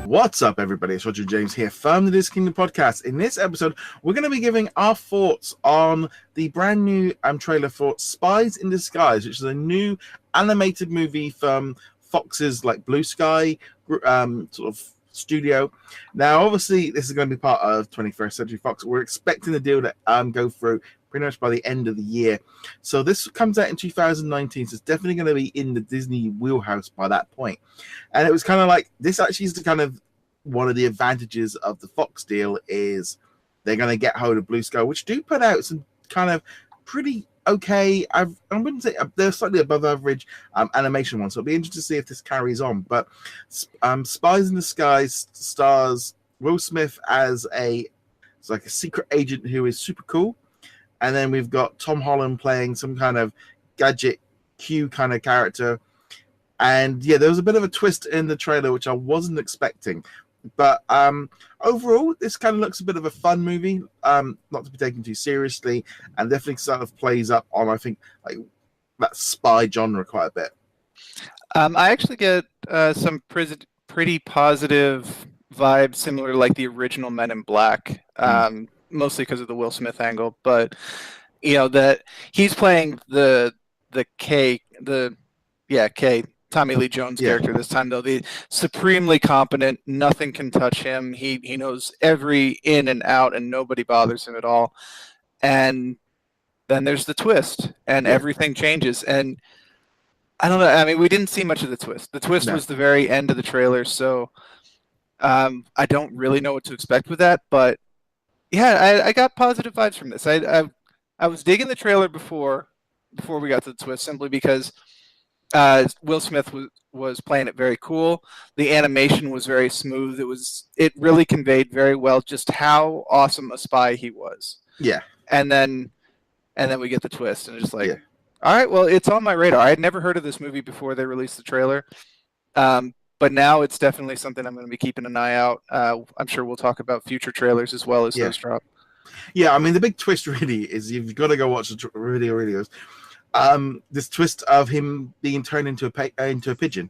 What's up, everybody? It's Roger James here from the DisKingdom Podcast. In this episode, we're going to be giving our thoughts on the brand new trailer for Spies in Disguise, which is a new animated movie from Fox's Blue Sky sort of studio. Now, obviously, this is going to be part of 21st Century Fox. We're expecting the deal to go through pretty much by the end of the year. So this comes out in 2019, so it's definitely going to be in the Disney wheelhouse by that point. And it was kind of like, this actually is the kind of one of the advantages of the Fox deal is they're going to get hold of Blue Sky, which do put out some kind of pretty okay, I wouldn't say they're slightly above average animation ones. So it'll be interesting to see if this carries on. But Spies in Disguise stars Will Smith as a secret agent who is super cool. And then we've got Tom Holland playing some kind of gadget Q kind of character. And yeah, there was a bit of a twist in the trailer, which I wasn't expecting. But overall, this kind of looks a bit of a fun movie, not to be taken too seriously, and definitely sort of plays up on, I think, that spy genre quite a bit. I actually get some pretty positive vibes, similar to the original Men in Black. Mostly because of the Will Smith angle, but that he's playing the K Tommy Lee Jones character this time, though. The supremely competent, nothing can touch him. He knows every in and out, and nobody bothers him at all. And then there's the twist, and everything changes. And I don't know. I mean, we didn't see much of the twist. The twist was the very end of the trailer, so I don't really know what to expect with that, but yeah, I got positive vibes from this. I was digging the trailer before we got to the twist, simply because Will Smith was playing it very cool. The animation was very smooth. It really conveyed very well just how awesome a spy he was. Yeah. And then we get the twist, and it's just all right, well, it's on my radar. I had never heard of this movie before they released the trailer. But now it's definitely something I'm going to be keeping an eye out. I'm sure we'll talk about future trailers as well as those drop. Yeah, I mean, the big twist really is you've got to go watch the videos. This twist of him being turned into a pigeon.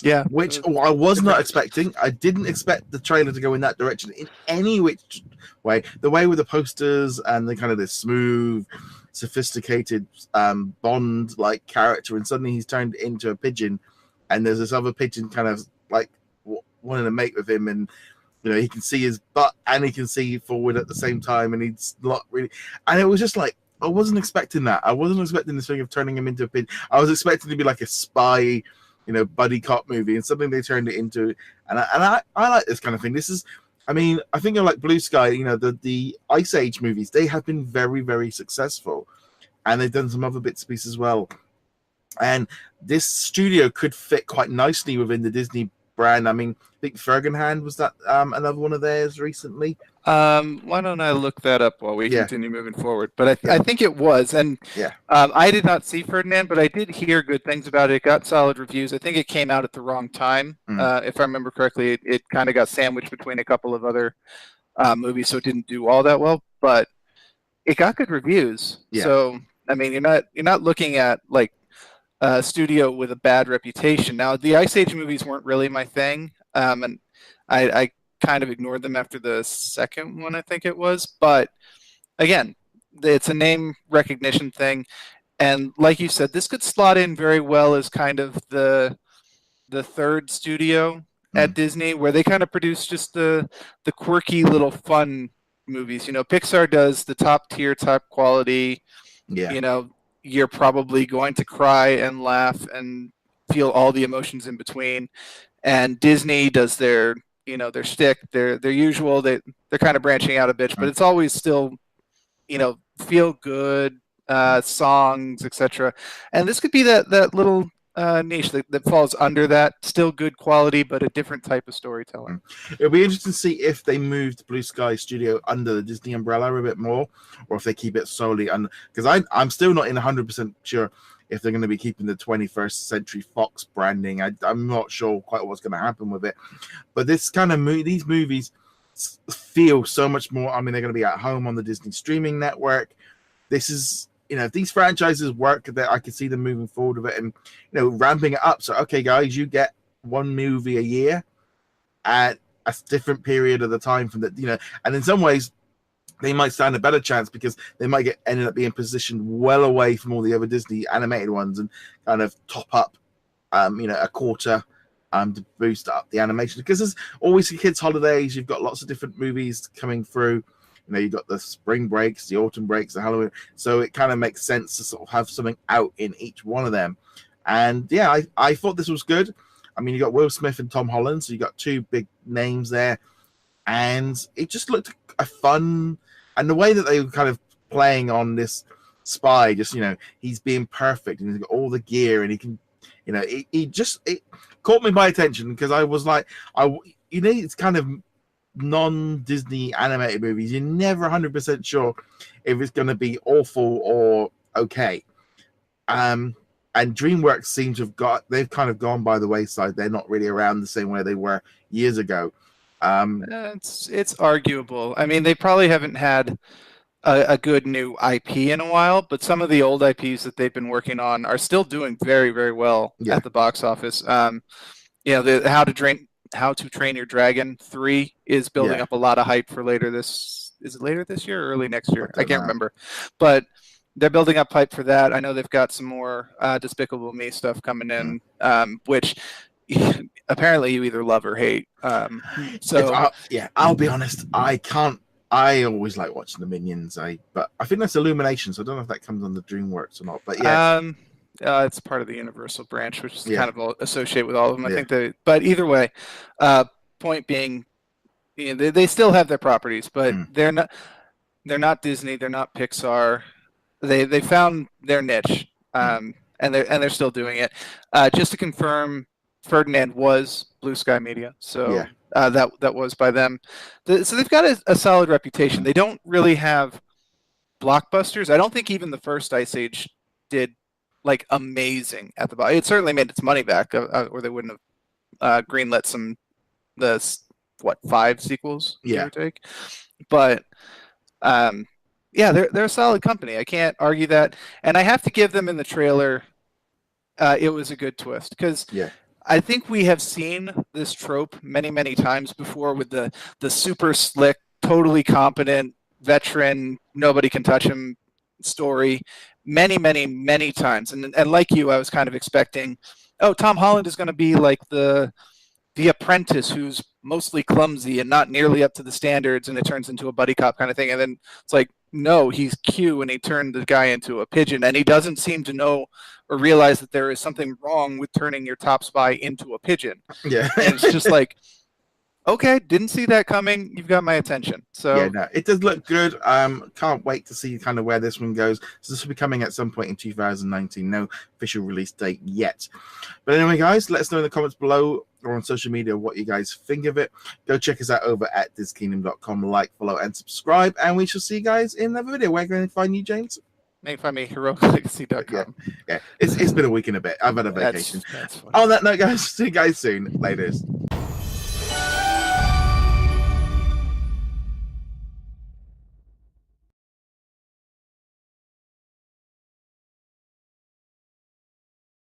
Yeah. Which I was not expecting. I didn't expect the trailer to go in that direction in any which way. The way with the posters and the kind of this smooth, sophisticated Bond-like character, and suddenly he's turned into a pigeon. And there's this other pigeon kind of wanting to mate with him, and he can see his butt and he can see forward at the same time, and he's not really. And it was just I wasn't expecting that. I wasn't expecting this thing of turning him into a pigeon. I was expecting to be like a spy, buddy cop movie, and suddenly they turned it into. And I like this kind of thing. This is, I mean, I think of Blue Sky. The Ice Age movies. They have been very, very successful, and they've done some other bits and pieces as well. And this studio could fit quite nicely within the Disney brand. I mean, I think Fergenhand was that another one of theirs recently. Why don't I look that up while we continue moving forward? But I think it was. And I did not see Ferdinand, but I did hear good things about it. It got solid reviews. I think it came out at the wrong time. If I remember correctly, it kind of got sandwiched between a couple of other movies, so it didn't do all that well. But it got good reviews. Yeah. So, I mean, you're not looking at studio with a bad reputation. Now, the Ice Age movies weren't really my thing, and I kind of ignored them after the second one, I think it was. But again, it's a name recognition thing, and like you said, this could slot in very well as kind of the third studio at Disney, where they kind of produce just the quirky little fun movies. Pixar does the top tier, top quality. Yeah. You're probably going to cry and laugh and feel all the emotions in between. And Disney does their shtick, their usual. They're kind of branching out a bit, but it's always still, feel good songs, etc. And this could be that little niche that falls under that. Still good quality, but a different type of storytelling. It'll be interesting to see if they moved Blue Sky Studio under the Disney umbrella a bit more, or if they keep it solely under. Because I'm still not in 100% sure if they're going to be keeping the 21st Century Fox branding. I'm not sure quite what's going to happen with it. But this kind of these movies feel so much more. I mean, they're going to be at home on the Disney streaming network. This is. If these franchises work, that I could see them moving forward with it and, ramping it up. So, okay, guys, you get one movie a year, and a different period of the time from that, and in some ways they might stand a better chance because they might ended up being positioned well away from all the other Disney animated ones and kind of top up, a quarter to boost up the animation. Because there's always kids' holidays. You've got lots of different movies coming through. You've got the spring breaks, the autumn breaks, the Halloween. So it kind of makes sense to sort of have something out in each one of them. And yeah, I thought this was good. I mean, you got Will Smith and Tom Holland, so you got two big names there. And it just looked a fun, and the way that they were kind of playing on this spy, just, he's being perfect and he's got all the gear and he can, it caught me by attention because I was like, it's kind of non-Disney animated movies. You're never 100% sure if it's going to be awful or okay. And DreamWorks seems to have they've kind of gone by the wayside. They're not really around the same way they were years ago. It's arguable. I mean, they probably haven't had a good new IP in a while, but some of the old IPs that they've been working on are still doing very, very well at the box office. The How to Train Your Dragon 3 is building up a lot of hype for later this. Is it later this year or early next year? I can't remember, but they're building up hype for that. I know they've got some more Despicable Me stuff coming in, which apparently you either love or hate. I'll be honest. I always like watching the Minions. But I think that's Illumination, so I don't know if that comes on the DreamWorks or not. But it's part of the Universal branch, which is kind of associated with all of them. I think but either way, point being, they still have their properties, but they're not Disney, they're not Pixar. They found their niche, and they're still doing it. Just to confirm, Ferdinand was Blue Sky Media, so that was by them. So they've got a solid reputation. They don't really have blockbusters. I don't think even the first Ice Age did like amazing at the box. It certainly made its money back, or they wouldn't have greenlit the 5 sequels, give or take. But they're a solid company. I can't argue that, and I have to give them in the trailer. It was a good twist because I think we have seen this trope many, many times before with the super slick, totally competent veteran, nobody can touch him story many, many, many times. And like you, I was kind of expecting, Tom Holland is going to be like the apprentice who's mostly clumsy and not nearly up to the standards, and it turns into a buddy cop kind of thing. And then it's like, no, he's Q, and he turned the guy into a pigeon, and he doesn't seem to know or realize that there is something wrong with turning your top spy into a pigeon. Yeah. And it's just like, okay, didn't see that coming. You've got my attention. So it does look good. Can't wait to see kind of where this one goes. So this will be coming at some point in 2019. No official release date yet. But anyway, guys, let us know in the comments below or on social media what you guys think of it. Go check us out over at DisKingdom.com. Like, follow, and subscribe. And we shall see you guys in another video. Where can I find you, James? You can find me heroiclegacy.com. Yeah. It's been a week and a bit. I've had a vacation. That's on that note, guys, see you guys soon. Laters.